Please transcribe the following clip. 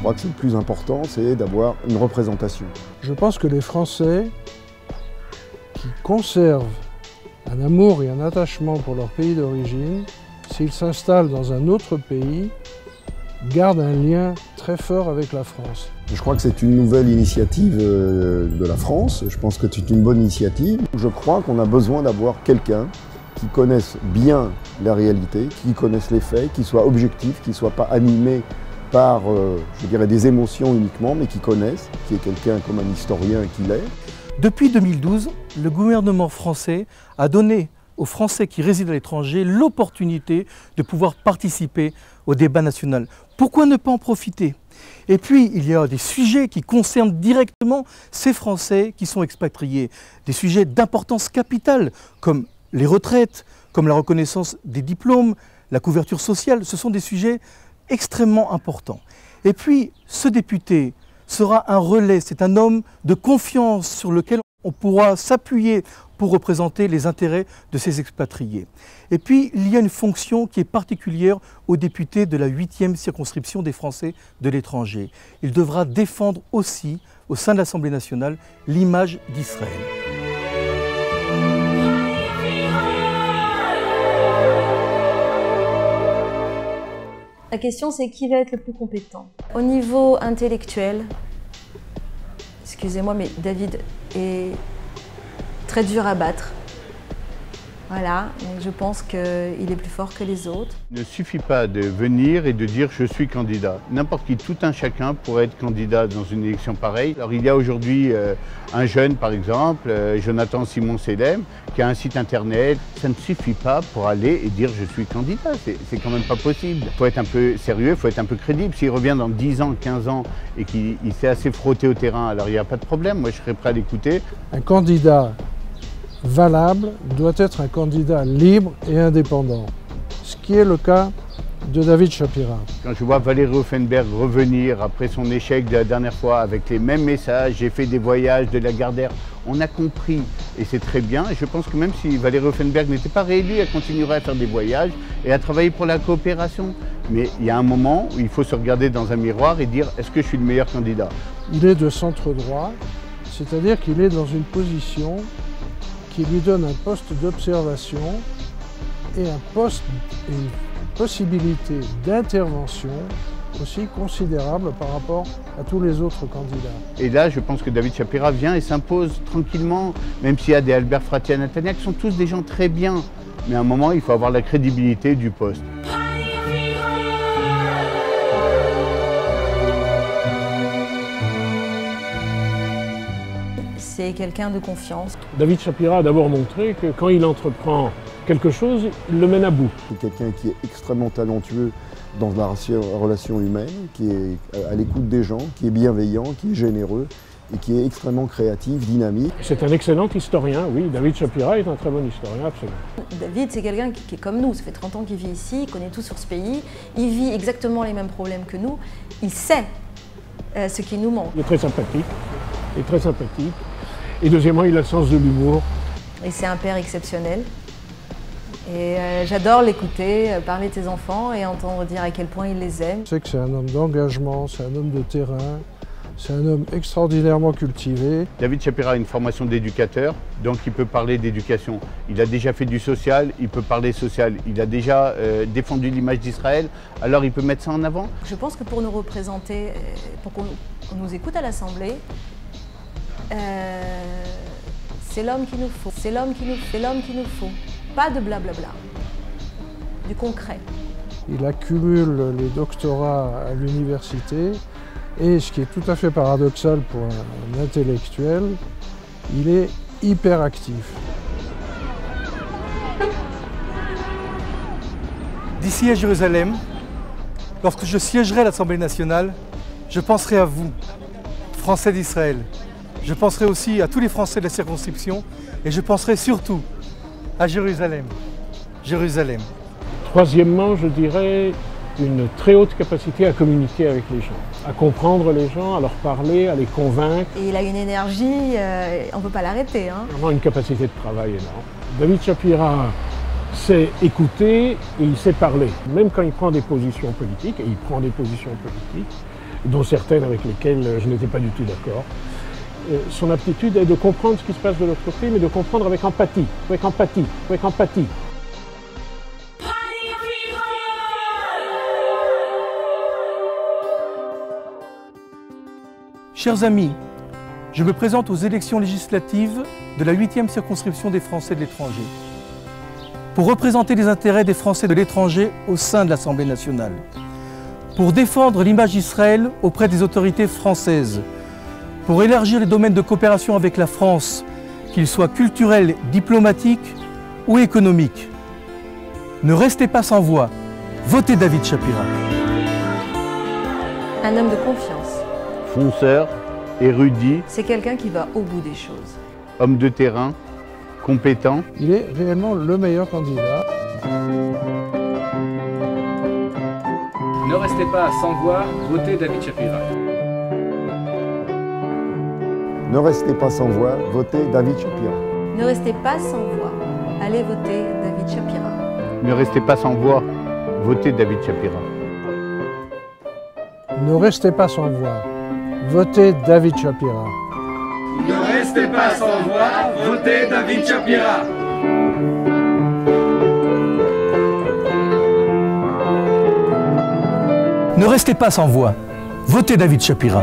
crois que c'est le plus important, c'est d'avoir une représentation. Je pense que les Français qui conservent un amour et un attachement pour leur pays d'origine, s'ils s'installent dans un autre pays, gardent un lien très fort avec la France. Je crois que c'est une nouvelle initiative de la France. Je pense que c'est une bonne initiative. Je crois qu'on a besoin d'avoir quelqu'un qui connaisse bien la réalité, qui connaisse les faits, qui soit objectif, qui ne soit pas animé par, je dirais, des émotions uniquement, mais qui connaisse, qui est quelqu'un comme un historien qu'il est. Depuis 2012, le gouvernement français a donné aux Français qui résident à l'étranger l'opportunité de pouvoir participer au débat national. Pourquoi ne pas en profiter? Et puis, il y a des sujets qui concernent directement ces Français qui sont expatriés. Des sujets d'importance capitale, comme les retraites, comme la reconnaissance des diplômes, la couverture sociale. Ce sont des sujets extrêmement importants. Et puis, ce député sera un relais, c'est un homme de confiance sur lequel on pourra s'appuyer pour représenter les intérêts de ces expatriés. Et puis, il y a une fonction qui est particulière aux députés de la 8e circonscription des Français de l'étranger. Il devra défendre aussi, au sein de l'Assemblée nationale, l'image d'Israël. La question, c'est qui va être le plus compétent. Au niveau intellectuel, excusez-moi, mais David est très dur à battre. Voilà, donc je pense qu'il est plus fort que les autres. Il ne suffit pas de venir et de dire je suis candidat. N'importe qui, tout un chacun pourrait être candidat dans une élection pareille. Alors il y a aujourd'hui un jeune par exemple, Jonathan Simon Selem, qui a un site internet. Ça ne suffit pas pour aller et dire je suis candidat, c'est quand même pas possible. Il faut être un peu sérieux, il faut être un peu crédible. S'il revient dans 10 ans, 15 ans et qu'il s'est assez frotté au terrain, alors il n'y a pas de problème, moi je serais prêt à l'écouter. Un candidat valable doit être un candidat libre et indépendant, ce qui est le cas de David Shapira. Quand je vois Valérie Offenberg revenir après son échec de la dernière fois avec les mêmes messages, j'ai fait des voyages de Lagardère, on a compris et c'est très bien. Et je pense que même si Valérie Offenberg n'était pas réélue, elle continuerait à faire des voyages et à travailler pour la coopération. Mais il y a un moment où il faut se regarder dans un miroir et dire est-ce que je suis le meilleur candidat? Il est de centre droit, c'est-à-dire qu'il est dans une position qui lui donne un poste d'observation et une possibilité d'intervention aussi considérable par rapport à tous les autres candidats. Et là, je pense que David Shapira vient et s'impose tranquillement, même s'il y a des Albert Fratian Natania qui sont tous des gens très bien. Mais à un moment, il faut avoir la crédibilité du poste. C'est quelqu'un de confiance. David Shapira a d'abord montré que quand il entreprend quelque chose, il le mène à bout. C'est quelqu'un qui est extrêmement talentueux dans la relation humaine, qui est à l'écoute des gens, qui est bienveillant, qui est généreux et qui est extrêmement créatif, dynamique. C'est un excellent historien, oui. David Shapira est un très bon historien, absolument. David, c'est quelqu'un qui est comme nous. Ça fait 30 ans qu'il vit ici, il connaît tout sur ce pays. Il vit exactement les mêmes problèmes que nous. Il sait ce qui nous manque. Il est très sympathique. Il est très sympathique. Et deuxièmement, il a le sens de l'humour. Et c'est un père exceptionnel. Et j'adore l'écouter, parler de ses enfants et entendre dire à quel point il les aime. Je sais que c'est un homme d'engagement, c'est un homme de terrain, c'est un homme extraordinairement cultivé. David Shapira a une formation d'éducateur, donc il peut parler d'éducation. Il a déjà fait du social, il peut parler social. Il a déjà défendu l'image d'Israël, alors il peut mettre ça en avant. Je pense que pour nous représenter, pour qu'on nous écoute à l'Assemblée, c'est l'homme qu'il nous faut. C'est l'homme qu'il nous faut. Pas de blablabla, du concret. Il accumule les doctorats à l'université et, ce qui est tout à fait paradoxal pour un intellectuel, il est hyper actif. D'ici à Jérusalem, lorsque je siégerai à l'Assemblée nationale, je penserai à vous, Français d'Israël. Je penserai aussi à tous les Français de la circonscription et je penserai surtout à Jérusalem. Jérusalem. Troisièmement, je dirais une très haute capacité à communiquer avec les gens, à comprendre les gens, à leur parler, à les convaincre. Et il a une énergie, on ne peut pas l'arrêter. Vraiment une capacité de travail énorme. David Shapira sait écouter et il sait parler. Même quand il prend des positions politiques, et il prend des positions politiques, dont certaines avec lesquelles je n'étais pas du tout d'accord. Son aptitude est de comprendre ce qui se passe de l'autre côté, mais de comprendre avec empathie, avec empathie, avec empathie. Chers amis, je me présente aux élections législatives de la 8e circonscription des Français de l'étranger pour représenter les intérêts des Français de l'étranger au sein de l'Assemblée nationale, pour défendre l'image d'Israël auprès des autorités françaises, pour élargir les domaines de coopération avec la France, qu'ils soient culturels, diplomatiques ou économiques. Ne restez pas sans voix, votez David Shapira. Un homme de confiance. Fonceur, érudit, C'est quelqu'un qui va au bout des choses. homme de terrain, compétent. Il est réellement le meilleur candidat. Ne restez pas sans voix, votez David Shapira. Ne restez pas sans voix, votez David Shapira. Ne restez pas sans voix. Allez voter David Shapira. Ne restez pas sans voix, votez David Shapira. Ne restez pas sans voix. Votez David Shapira. Ne restez pas sans voix, votez David Shapira. Ne restez pas sans voix, votez David Shapira.